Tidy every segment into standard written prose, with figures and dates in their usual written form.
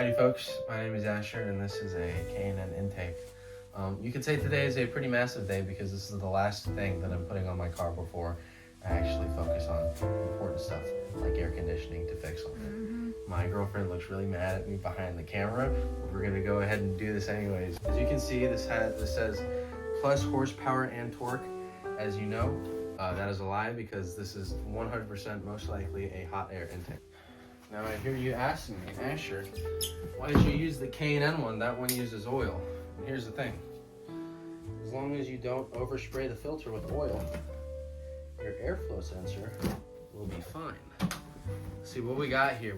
Howdy folks, my name is Asher and this is a K&N intake. You could say today is a pretty massive day because this is the last thing that I'm putting on my car before I actually focus on important stuff like air conditioning to fix them. My girlfriend looks really mad at me behind the camera. We're gonna go ahead and do this anyways. As you can see, this says plus horsepower and torque. As you know, that is a lie because this is 100% most likely a hot air intake. Now I hear you asking me, Asher, why did you use the K&N one? That one uses oil. And here's the thing. As long as you don't overspray the filter with oil, your airflow sensor will be fine. Let's see what we got here.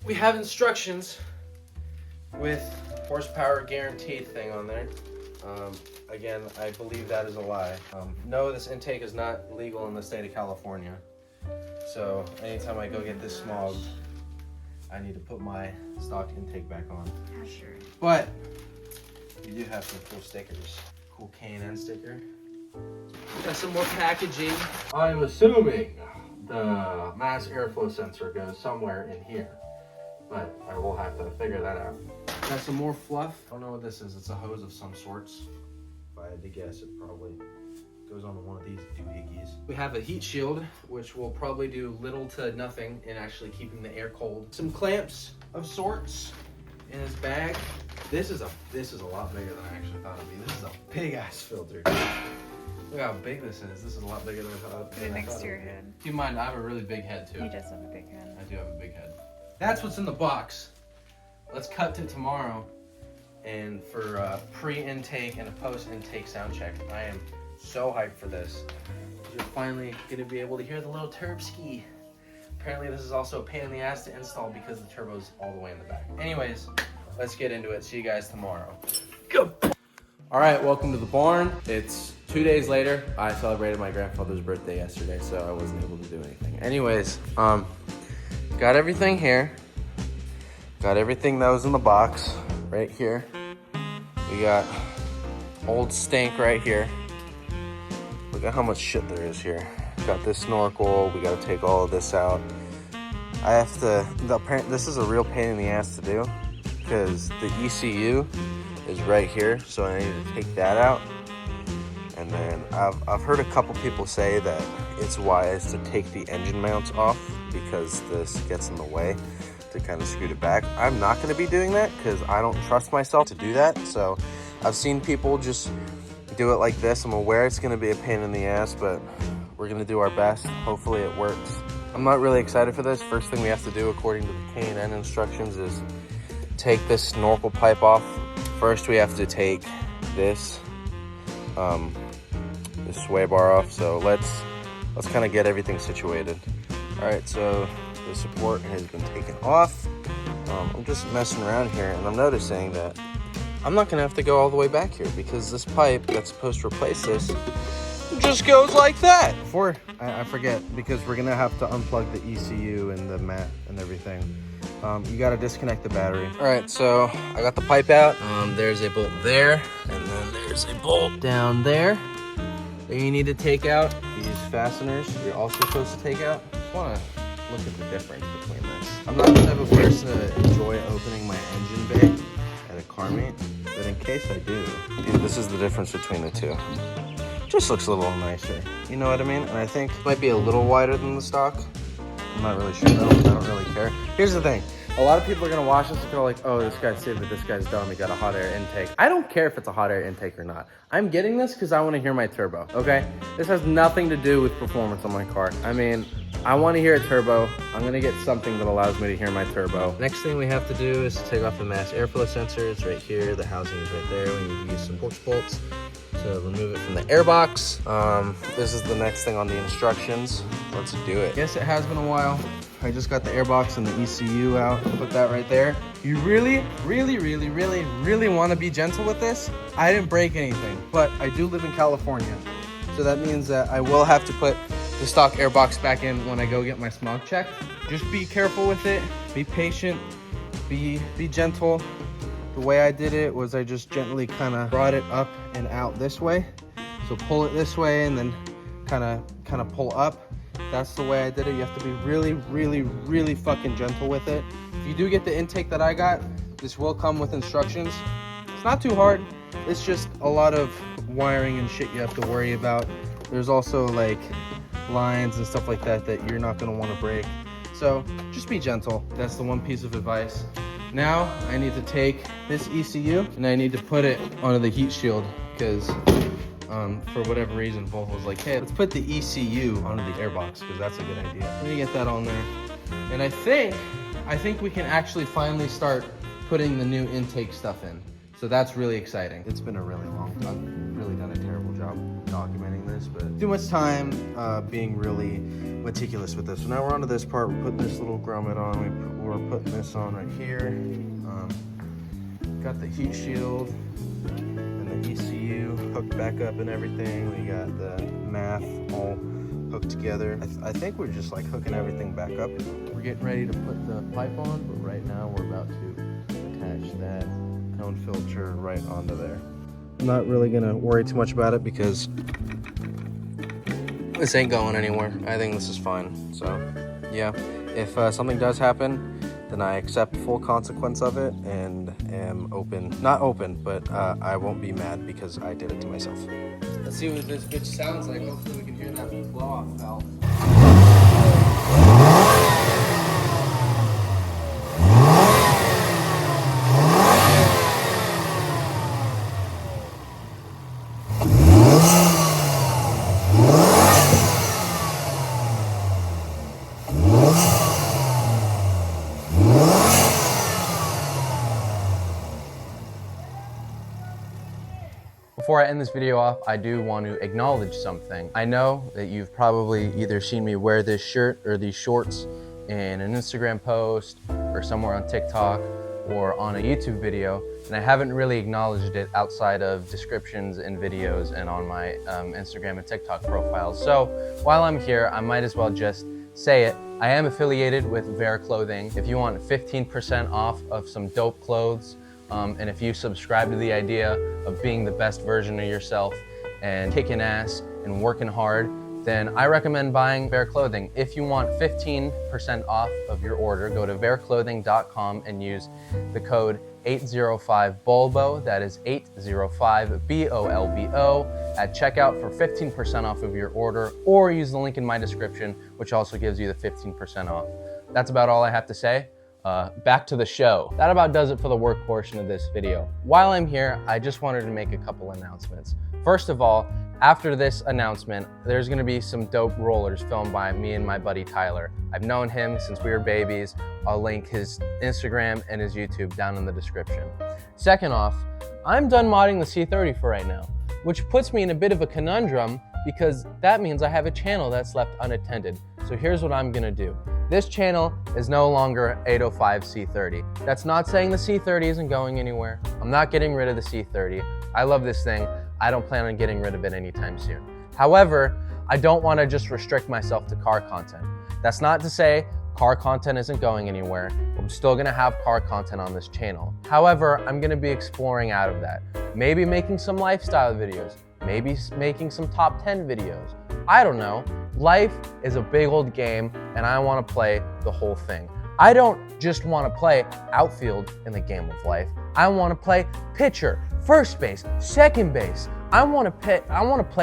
We have instructions with horsepower guaranteed thing on there. Again, I believe that is a lie. No, this intake is not legal in the state of California. So anytime I go get this smogged, I need to put my stock intake back on. Yeah, sure. But we do have some cool stickers. Cool K&N sticker. Got some more packaging. I'm assuming the mass airflow sensor goes somewhere in here, but I will have to figure that out. Got some more fluff. I don't know what this is. It's a hose of some sorts. If I had to guess, it probably goes on one of these doohickeys. We have a heat shield, which will probably do little to nothing in actually keeping the air cold. Some clamps of sorts in his bag. This is a lot bigger than I actually thought it'd be. This is a big ass filter. Look how big this is. This is a lot bigger than I thought. Put it next to your head. Keep in mind, I have a really big head too. He does have a big head. I do have a big head. That's what's in the box. Let's cut to tomorrow, and for pre-intake and a post-intake sound check. I am so hyped for this. You're finally gonna be able to hear the little turb ski. Apparently this is also a pain in the ass to install because the turbo's all the way in the back. Anyways, let's get into it. See you guys tomorrow. Go! All right, welcome to the barn. It's 2 days later. I celebrated my grandfather's birthday yesterday, so I wasn't able to do anything. Anyways, got everything here. Got everything that was in the box right here. We got old stank right here. Look at how much shit there is here. Got this snorkel. We got to take all of this out. I have to. This is a real pain in the ass to do because the ECU is right here, so I need to take that out. And then I've heard a couple people say that it's wise to take the engine mounts off because this gets in the way to kind of scoot it back. I'm not going to be doing that because I don't trust myself to do that. So I've seen people just do it like this. I'm aware it's going to be a pain in the ass, but we're going to do our best. Hopefully it works. I'm not really excited for this. First thing we have to do according to the K&N instructions is take this snorkel pipe off. First we have to take this this sway bar off. So let's kind of get everything situated. All right, so the support has been taken off. I'm just messing around here and I'm noticing that I'm not gonna have to go all the way back here because this pipe that's supposed to replace this just goes like that. Before I forget, because we're gonna have to unplug the ECU and the mat and everything. You gotta disconnect the battery. All right, so I got the pipe out. There's a bolt there, and then there's a bolt down there that you need to take out. These fasteners you're also supposed to take out. Just wanna look at the difference between this. I'm not the type of person to enjoy opening my engine bay at a car meet, but in case I do, dude, this is the difference between the two. Just looks a little nicer, you know what I mean? And I think it might be a little wider than the stock. I'm not really sure though, I don't really care. Here's the thing, a lot of people are gonna watch this and go like, oh, this guy's stupid, this guy's dumb, he got a hot air intake. I don't care if it's a hot air intake or not. I'm getting this because I wanna hear my turbo, okay? This has nothing to do with performance on my car. I mean, I wanna hear a turbo. I'm gonna get something that allows me to hear my turbo. Next thing we have to do is to take off the mass airflow sensor. It's right here, the housing is right there. We need to use some Torx bolts to remove it from the airbox. This is the next thing on the instructions. Let's do it. Yes, it has been a while. I just got the airbox and the ECU out. Put that right there. You really want to be gentle with this? I didn't break anything, but I do live in California. So that means that I will have to put the stock airbox back in when I go get my smog checked. Just be careful with it. Be patient. Be gentle. The way I did it was I just gently kind of brought it up and out this way. So pull it this way and then kind of pull up. That's the way I did it. You have to be really fucking gentle with it. If you do get the intake that I got, this will come with instructions. It's not too hard. It's just a lot of wiring and shit you have to worry about. There's also like lines and stuff like that that you're not going to want to break. So just be gentle. That's the one piece of advice. Now I need to take this ECU and I need to put it onto the heat shield because for whatever reason Volvo's like, hey, let's put the ECU onto the airbox because that's a good idea. Let me get that on there. And I think we can actually finally start putting the new intake stuff in. So that's really exciting. It's been a really long time. I've really done a terrible job documenting this, but too much time being really meticulous with this. So now we're onto this part. We're putting this little grommet on. We're putting this on right here. Got the heat shield and the ECU hooked back up and everything. We got the math all hooked together. I think we're just like hooking everything back up. We're getting ready to put the pipe on, but right now we're about to attach that cone filter right onto there. I'm not really gonna worry too much about it because this ain't going anywhere. I think this is fine. So yeah, if something does happen, then I accept full consequence of it and am not open, but I won't be mad because I did it to myself. Let's see what this bitch sounds like. Hopefully we can hear that blow off valve. Before I end this video off, I do want to acknowledge something. I know that you've probably either seen me wear this shirt or these shorts in an Instagram post or somewhere on TikTok or on a YouTube video, and I haven't really acknowledged it outside of descriptions in videos and on my Instagram and TikTok profiles. So while I'm here, I might as well just say it. I am affiliated with Veer Clothing. If you want 15% off of some dope clothes, and if you subscribe to the idea of being the best version of yourself and kicking ass and working hard, then I recommend buying Veer Clothing. If you want 15% off of your order, go to veerclothing.com and use the code 805BOLBO, that is 805BOLBO, at checkout for 15% off of your order, or use the link in my description, which also gives you the 15% off. That's about all I have to say. Back to the show. That about does it for the work portion of this video. While I'm here, I just wanted to make a couple announcements. First of all, after this announcement, there's gonna be some dope rollers filmed by me and my buddy Tyler. I've known him since we were babies. I'll link his Instagram and his YouTube down in the description. Second off, I'm done modding the C30 for right now, which puts me in a bit of a conundrum because that means I have a channel that's left unattended. So here's what I'm gonna do. This channel is no longer 805 C30. That's not saying the C30 isn't going anywhere. I'm not getting rid of the C30. I love this thing. I don't plan on getting rid of it anytime soon. However, I don't want to just restrict myself to car content. That's not to say car content isn't going anywhere. I'm still gonna have car content on this channel. However, I'm gonna be exploring out of that. Maybe making some lifestyle videos, maybe making some top 10 videos. I don't know. Life is a big old game and I want to play the whole thing. I don't just want to play outfield in the game of life. I want to play pitcher, first base, second base. I want to play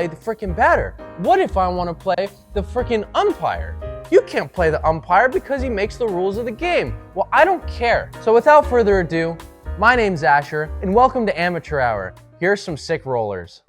the freaking batter. What if I want to play the freaking umpire? You can't play the umpire because he makes the rules of the game. Well, I don't care. So without further ado, my name's Asher and welcome to Amateur Hour. Here's some sick rollers.